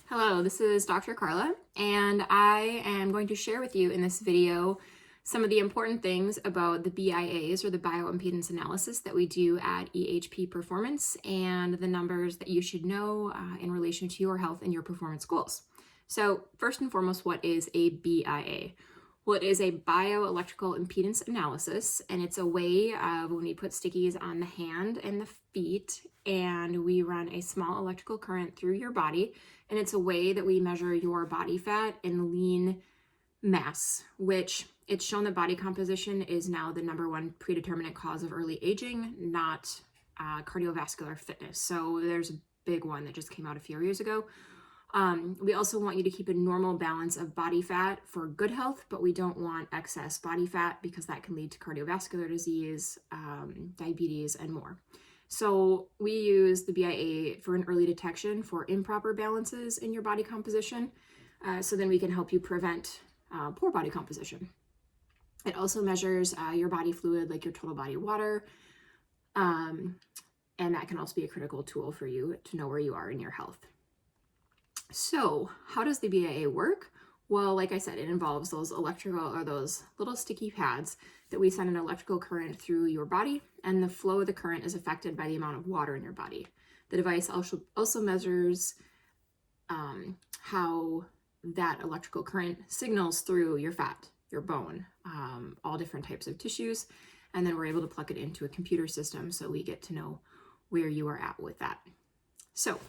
Hello, this is Dr. Carla, and I am going to share with you in this video some of the important things about the BIAs, or the bioimpedance analysis, that we do at EHP Performance, and the numbers that you should know in relation to your health and your performance goals. So first and foremost, what is a BIA? Well, it is a bioelectrical impedance analysis, and it's a way of when we put stickies on the hand and the feet, and we run a small electrical current through your body, and it's a way that we measure your body fat and lean mass, which it's shown that body composition is now the #1 predeterminant cause of early aging, not cardiovascular fitness. So there's a big one that just came out a few years ago. We also want you to keep a normal balance of body fat for good health, but we don't want excess body fat because that can lead to cardiovascular disease, diabetes, and more. So we use the BIA for an early detection for improper balances in your body composition, so then we can help you prevent poor body composition. It also measures your body fluid, like your total body water, and that can also be a critical tool for you to know where you are in your health. So how does the BIA work? Well, like I said, it involves those electrical, or those little sticky pads that we send an electrical current through your body, and the flow of the current is affected by the amount of water in your body. The device also measures how that electrical current signals through your fat, your bone, all different types of tissues, and then we're able to plug it into a computer system so we get to know where you are at with that. So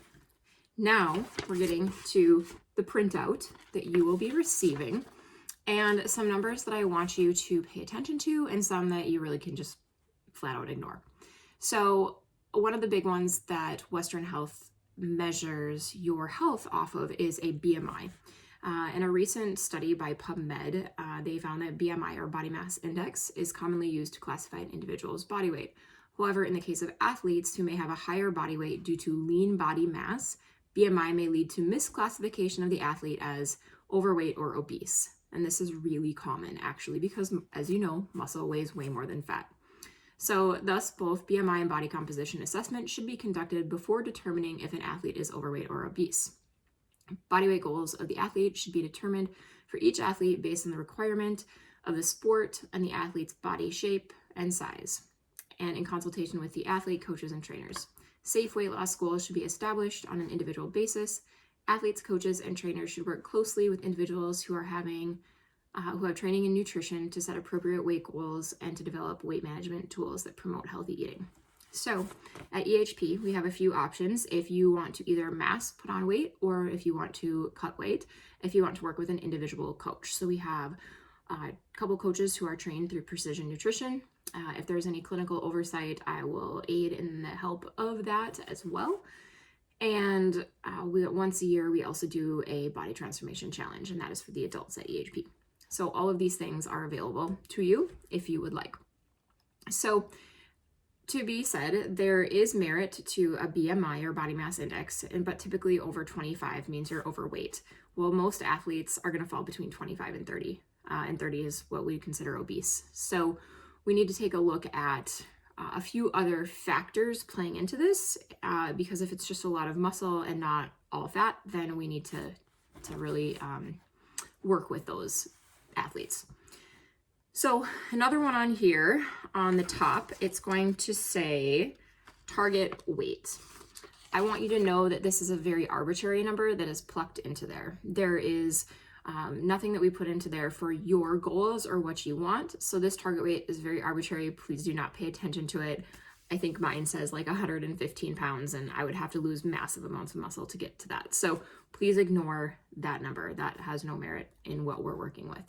now we're getting to the printout that you will be receiving, and some numbers that I want you to pay attention to, and some that you really can just flat out ignore. So one of the big ones that Western Health measures your health off of is a BMI. In a recent study by PubMed, they found that BMI, or body mass index, is commonly used to classify an individual's body weight. However, in the case of athletes who may have a higher body weight due to lean body mass, BMI may lead to misclassification of the athlete as overweight or obese. And this is really common, actually, because, as you know, muscle weighs way more than fat. So thus, both BMI and body composition assessment should be conducted before determining if an athlete is overweight or obese. Body weight goals of the athlete should be determined for each athlete based on the requirement of the sport and the athlete's body shape and size, and in consultation with the athlete, coaches, and trainers. Safe weight loss goals should be established on an individual basis. Athletes, coaches, and trainers should work closely with individuals who have training in nutrition to set appropriate weight goals and to develop weight management tools that promote healthy eating. So at EHP, we have a few options if you want to either mass put on weight, or if you want to cut weight, if you want to work with an individual coach. So we have a couple coaches who are trained through Precision Nutrition. If there's any clinical oversight, I will aid in the help of that as well. And once a year, we also do a body transformation challenge, and that is for the adults at EHP. So all of these things are available to you if you would like. So to be said, there is merit to a BMI, or body mass index, but typically over 25 means you're overweight. Well, most athletes are going to fall between 25 and 30, and 30 is what we consider obese. So we need to take a look at a few other factors playing into this, because if it's just a lot of muscle and not all fat, then we need to really work with those athletes. So another one on here on the top, it's going to say target weight. I want you to know that this is a very arbitrary number that is plucked into there. There is nothing that we put into there for your goals or what you want. So this target weight is very arbitrary. Please do not pay attention to it. I think mine says like 115 pounds, and I would have to lose massive amounts of muscle to get to that. So please ignore that number. That has no merit in what we're working with.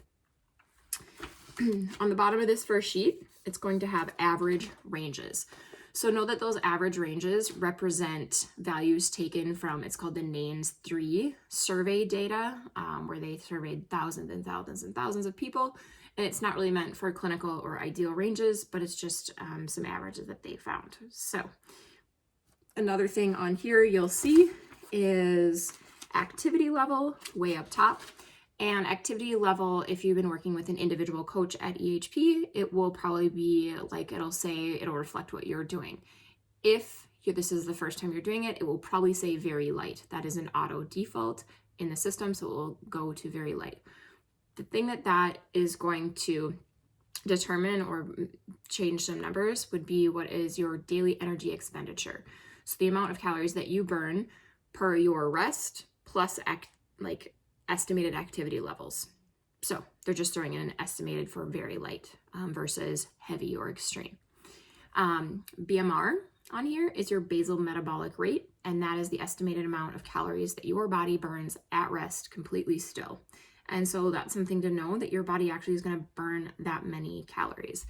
On the bottom of this first sheet, it's going to have average ranges. So know that those average ranges represent values taken from, it's called the NANES 3 survey data, where they surveyed thousands and thousands and thousands of people. And it's not really meant for clinical or ideal ranges, but it's just some averages that they found. So another thing on here you'll see is activity level way up top. And activity level, if you've been working with an individual coach at EHP, it will probably be like, it'll reflect what you're doing. If this is the first time you're doing it, it will probably say very light. That is an auto default in the system, so it will go to very light. The thing that is going to determine or change some numbers would be what is your daily energy expenditure. So the amount of calories that you burn per your rest plus estimated activity levels. So they're just throwing in an estimated for very light versus heavy or extreme. BMR on here is your basal metabolic rate, and that is the estimated amount of calories that your body burns at rest completely still. And so that's something to know, that your body actually is going to burn that many calories.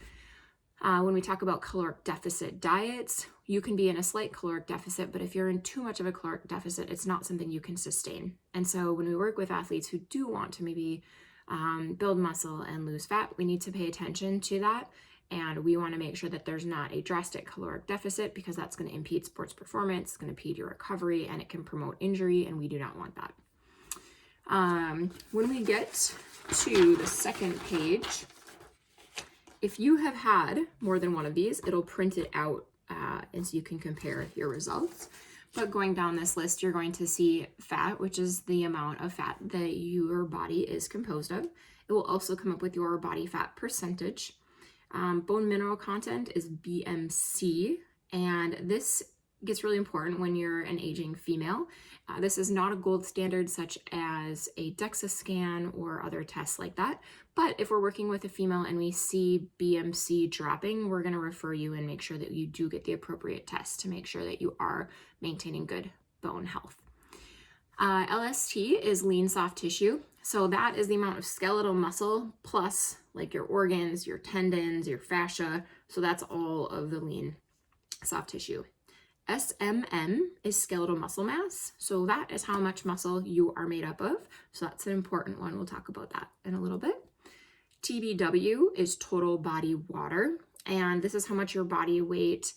When we talk about caloric deficit diets, you can be in a slight caloric deficit, but if you're in too much of a caloric deficit, it's not something you can sustain. And so when we work with athletes who do want to maybe build muscle and lose fat, we need to pay attention to that. And we want to make sure that there's not a drastic caloric deficit, because that's going to impede sports performance, it's going to impede your recovery, and it can promote injury, and we do not want that. When we get to the second page, if you have had more than one of these, it'll print it out and so you can compare your results. But going down this list, you're going to see fat, which is the amount of fat that your body is composed of. It will also come up with your body fat percentage. Bone mineral content is BMC, and this gets really important when you're an aging female. This is not a gold standard such as a DEXA scan or other tests like that. But if we're working with a female and we see BMC dropping, we're going to refer you and make sure that you do get the appropriate test to make sure that you are maintaining good bone health. LST is lean soft tissue. So that is the amount of skeletal muscle plus like your organs, your tendons, your fascia. So that's all of the lean soft tissue. SMM is skeletal muscle mass. So that is how much muscle you are made up of. So that's an important one. We'll talk about that in a little bit. TBW is total body water. And this is how much your body weight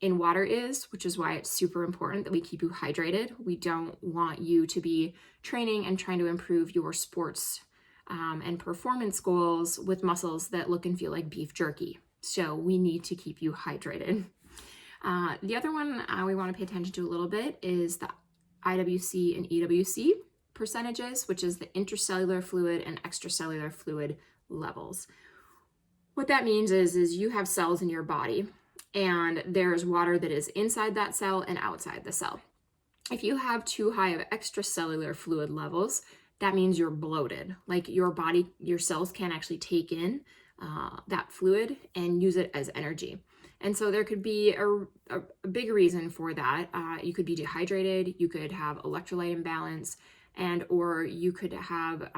in water is, which is why it's super important that we keep you hydrated. We don't want you to be training and trying to improve your sports and performance goals with muscles that look and feel like beef jerky. So we need to keep you hydrated. The other one we want to pay attention to a little bit is the IWC and EWC percentages, which is the intracellular fluid and extracellular fluid levels. What that means is you have cells in your body, and there's water that is inside that cell and outside the cell. If you have too high of extracellular fluid levels, that means you're bloated. Like your body, your cells can't actually take in that fluid and use it as energy. And so there could be a big reason for that. You could be dehydrated, you could have electrolyte imbalance, or you could have,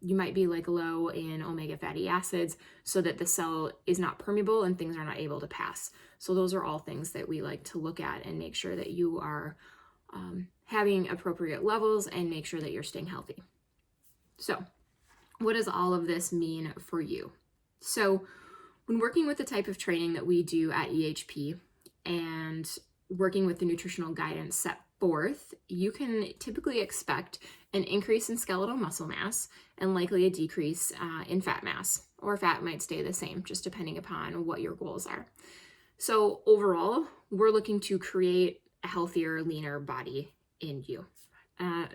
you might be like low in omega fatty acids so that the cell is not permeable and things are not able to pass. So those are all things that we like to look at and make sure that you are having appropriate levels and make sure that you're staying healthy. So what does all of this mean for you? So when working with the type of training that we do at EHP and working with the nutritional guidance set forth, you can typically expect an increase in skeletal muscle mass and likely a decrease in fat mass, or fat might stay the same, just depending upon what your goals are. So overall, we're looking to create a healthier, leaner body in you.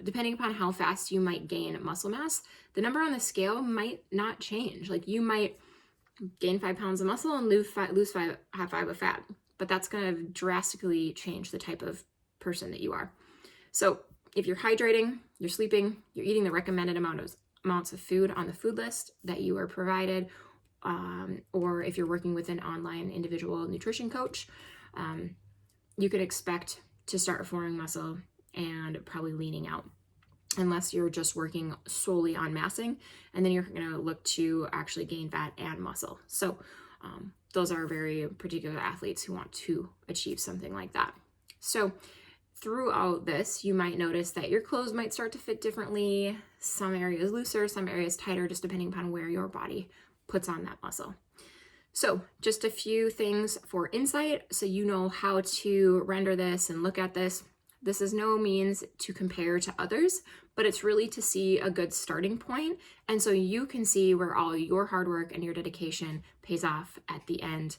Depending upon how fast you might gain muscle mass, the number on the scale might not change. Like you might gain 5 pounds of muscle and lose 5 of fat, but that's going to drastically change the type of person that you are. So if you're hydrating, you're sleeping, you're eating the recommended amounts of food on the food list that you are provided, or if you're working with an online individual nutrition coach, you could expect to start forming muscle and probably leaning out, unless you're just working solely on massing, and then you're going to look to actually gain fat and muscle. So those are very particular athletes who want to achieve something like that. So throughout this, you might notice that your clothes might start to fit differently, some areas looser, some areas tighter, just depending upon where your body puts on that muscle. So just a few things for insight so you know how to render this and look at this. This is no means to compare to others, but it's really to see a good starting point. And so you can see where all your hard work and your dedication pays off at the end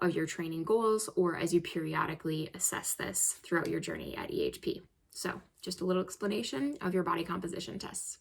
of your training goals, or as you periodically assess this throughout your journey at EHP. So just a little explanation of your body composition tests.